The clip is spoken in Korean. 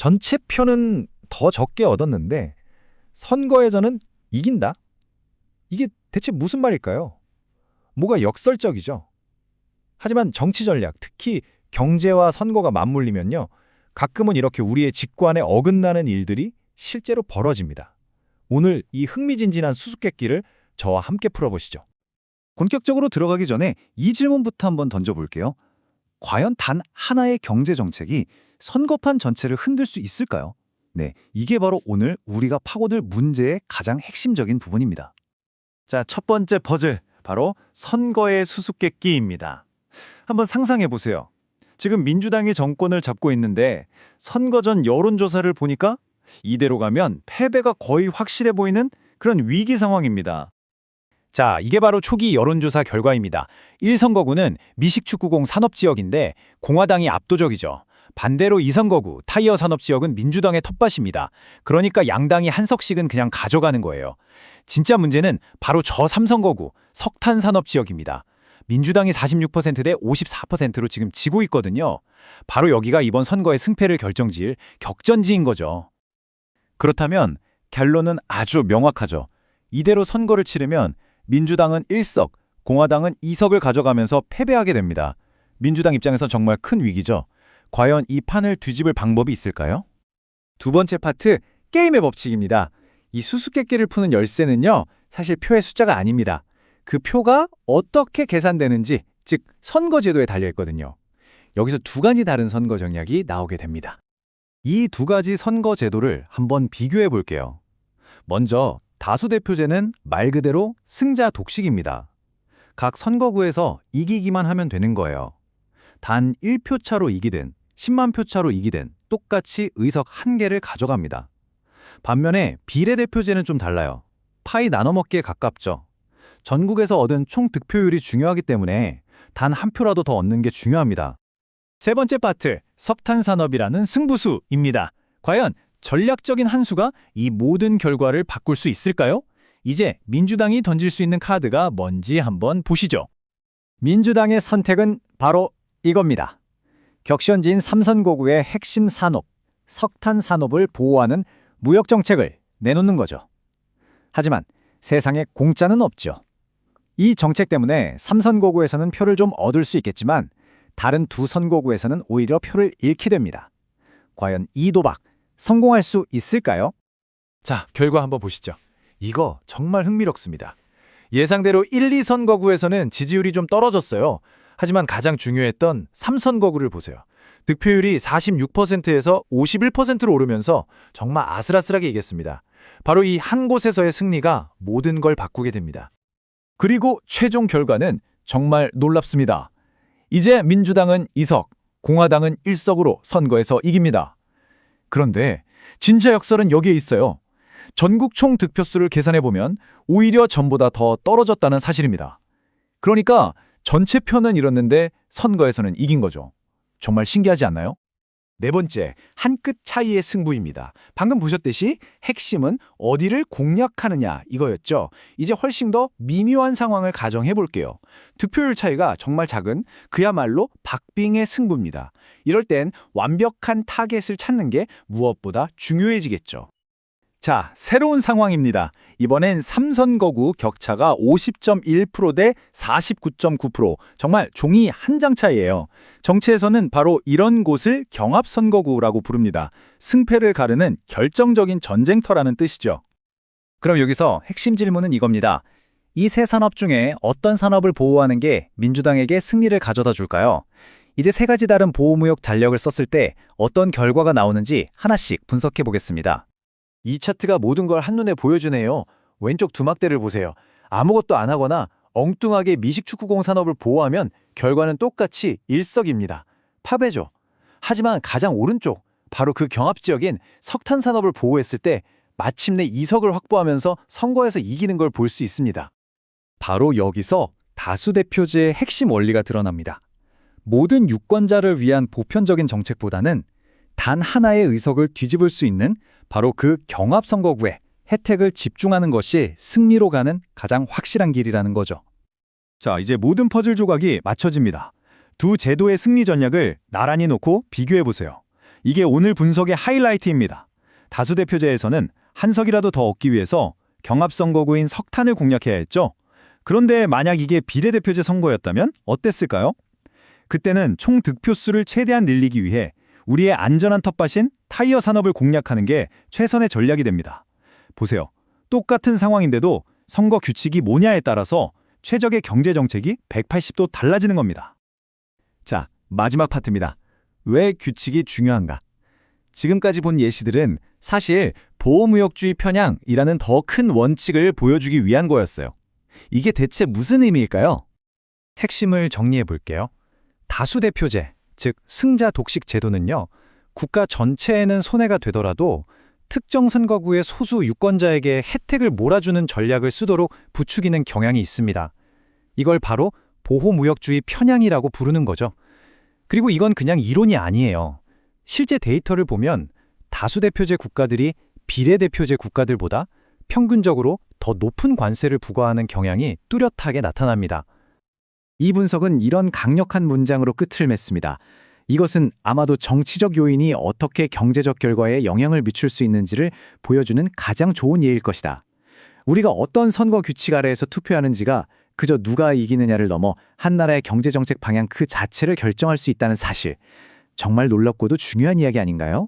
전체 표는 더 적게 얻었는데 선거에서는 이긴다? 이게 대체 무슨 말일까요? 뭐가 역설적이죠. 하지만 정치 전략, 특히 경제와 선거가 맞물리면요. 가끔은 이렇게 우리의 직관에 어긋나는 일들이 실제로 벌어집니다. 오늘 이 흥미진진한 수수께끼를 저와 함께 풀어보시죠. 본격적으로 들어가기 전에 이 질문부터 한번 던져볼게요. 과연 단 하나의 경제 정책이 선거판 전체를 흔들 수 있을까요? 네, 이게 바로 오늘 우리가 파고들 문제의 가장 핵심적인 부분입니다. 자, 첫 번째 퍼즐, 바로 선거의 수수께끼입니다. 한번 상상해 보세요. 지금 민주당이 정권을 잡고 있는데 선거 전 여론조사를 보니까 이대로 가면 패배가 거의 확실해 보이는 그런 위기 상황입니다. 자, 이게 바로 초기 여론조사 결과입니다. 1선거구는 미식축구공 산업지역인데 공화당이 압도적이죠. 반대로 2선거구 타이어 산업지역은 민주당의 텃밭입니다. 그러니까 양당이 한 석씩은 그냥 가져가는 거예요. 진짜 문제는 바로 저 3선거구 석탄 산업지역입니다. 민주당이 46%대 54%로 지금 지고 있거든요. 바로 여기가 이번 선거의 승패를 결정지을 격전지인 거죠. 그렇다면 결론은 아주 명확하죠. 이대로 선거를 치르면 민주당은 1석, 공화당은 2석을 가져가면서 패배하게 됩니다. 민주당 입장에서 정말 큰 위기죠. 과연 이 판을 뒤집을 방법이 있을까요? 두 번째 파트, 게임의 법칙입니다. 이 수수께끼를 푸는 열쇠는요, 사실 표의 숫자가 아닙니다. 그 표가 어떻게 계산되는지, 즉 선거제도에 달려있거든요. 여기서 두 가지 다른 선거 전략이 나오게 됩니다. 이 두 가지 선거 제도를 한번 비교해 볼게요. 먼저 다수대표제는 말 그대로 승자 독식입니다. 각 선거구에서 이기기만 하면 되는 거예요. 단 1표 차로 이기든 10만 표 차로 이기든 똑같이 의석 1개를 가져갑니다. 반면에 비례대표제는 좀 달라요. 파이 나눠먹기에 가깝죠. 전국에서 얻은 총 득표율이 중요하기 때문에 단 한 표라도 더 얻는 게 중요합니다. 세 번째 파트, 석탄산업이라는 승부수입니다. 과연 전략적인 한 수가 이 모든 결과를 바꿀 수 있을까요? 이제 민주당이 던질 수 있는 카드가 뭔지 한번 보시죠. 민주당의 선택은 바로 이겁니다. 격전지인 3선거구의 핵심 산업, 석탄 산업을 보호하는 무역 정책을 내놓는 거죠. 하지만 세상에 공짜는 없죠. 이 정책 때문에 3선거구에서는 표를 좀 얻을 수 있겠지만 다른 두 선거구에서는 오히려 표를 잃게 됩니다. 과연 이 도박 성공할 수 있을까요? 자, 결과 한번 보시죠. 이거 정말 흥미롭습니다. 예상대로 1, 2선거구에서는 지지율이 좀 떨어졌어요. 하지만 가장 중요했던 3선거구를 보세요. 득표율이 46%에서 51%로 오르면서 정말 아슬아슬하게 이겼습니다. 바로 이 한 곳에서의 승리가 모든 걸 바꾸게 됩니다. 그리고 최종 결과는 정말 놀랍습니다. 이제 민주당은 2석, 공화당은 1석으로 선거에서 이깁니다. 그런데 진짜 역설은 여기에 있어요. 전국 총 득표수를 계산해보면 오히려 전보다 더 떨어졌다는 사실입니다. 그러니까 전체 표는 잃었는데 선거에서는 이긴 거죠. 정말 신기하지 않나요? 네 번째, 한 끗 차이의 승부입니다. 방금 보셨듯이 핵심은 어디를 공략하느냐 이거였죠. 이제 훨씬 더 미묘한 상황을 가정해 볼게요. 득표율 차이가 정말 작은 그야말로 박빙의 승부입니다. 이럴 땐 완벽한 타겟을 찾는 게 무엇보다 중요해지겠죠. 자, 새로운 상황입니다. 이번엔 3선거구 격차가 50.1% 대 49.9%. 정말 종이 한 장 차이예요. 정치에서는 바로 이런 곳을 경합선거구라고 부릅니다. 승패를 가르는 결정적인 전쟁터라는 뜻이죠. 그럼 여기서 핵심 질문은 이겁니다. 이 세 산업 중에 어떤 산업을 보호하는 게 민주당에게 승리를 가져다 줄까요? 이제 세 가지 다른 보호무역 전략을 썼을 때 어떤 결과가 나오는지 하나씩 분석해 보겠습니다. 이 차트가 모든 걸 한눈에 보여주네요. 왼쪽 두 막대를 보세요. 아무것도 안 하거나 엉뚱하게 미식축구공 산업을 보호하면 결과는 똑같이 일석입니다. 파배죠. 하지만 가장 오른쪽, 바로 그 경합지역인 석탄 산업을 보호했을 때 마침내 2석을 확보하면서 선거에서 이기는 걸 볼 수 있습니다. 바로 여기서 다수대표제의 핵심 원리가 드러납니다. 모든 유권자를 위한 보편적인 정책보다는 단 하나의 의석을 뒤집을 수 있는 바로 그 경합선거구에 혜택을 집중하는 것이 승리로 가는 가장 확실한 길이라는 거죠. 자, 이제 모든 퍼즐 조각이 맞춰집니다. 두 제도의 승리 전략을 나란히 놓고 비교해보세요. 이게 오늘 분석의 하이라이트입니다. 다수대표제에서는 한 석이라도 더 얻기 위해서 경합선거구인 석탄을 공략해야 했죠. 그런데 만약 이게 비례대표제 선거였다면 어땠을까요? 그때는 총 득표수를 최대한 늘리기 위해 우리의 안전한 텃밭인 타이어 산업을 공략하는 게 최선의 전략이 됩니다. 보세요. 똑같은 상황인데도 선거 규칙이 뭐냐에 따라서 최적의 경제정책이 180도 달라지는 겁니다. 자, 마지막 파트입니다. 왜 규칙이 중요한가? 지금까지 본 예시들은 사실 보호무역주의 편향이라는 더 큰 원칙을 보여주기 위한 거였어요. 이게 대체 무슨 의미일까요? 핵심을 정리해 볼게요. 다수대표제, 즉 승자 독식 제도는요. 국가 전체에는 손해가 되더라도 특정 선거구의 소수 유권자에게 혜택을 몰아주는 전략을 쓰도록 부추기는 경향이 있습니다. 이걸 바로 보호무역주의 편향이라고 부르는 거죠. 그리고 이건 그냥 이론이 아니에요. 실제 데이터를 보면 다수대표제 국가들이 비례대표제 국가들보다 평균적으로 더 높은 관세를 부과하는 경향이 뚜렷하게 나타납니다. 이 분석은 이런 강력한 문장으로 끝을 맺습니다. 이것은 아마도 정치적 요인이 어떻게 경제적 결과에 영향을 미칠 수 있는지를 보여주는 가장 좋은 예일 것이다. 우리가 어떤 선거 규칙 아래에서 투표하는지가 그저 누가 이기느냐를 넘어 한 나라의 경제정책 방향 그 자체를 결정할 수 있다는 사실. 정말 놀랍고도 중요한 이야기 아닌가요?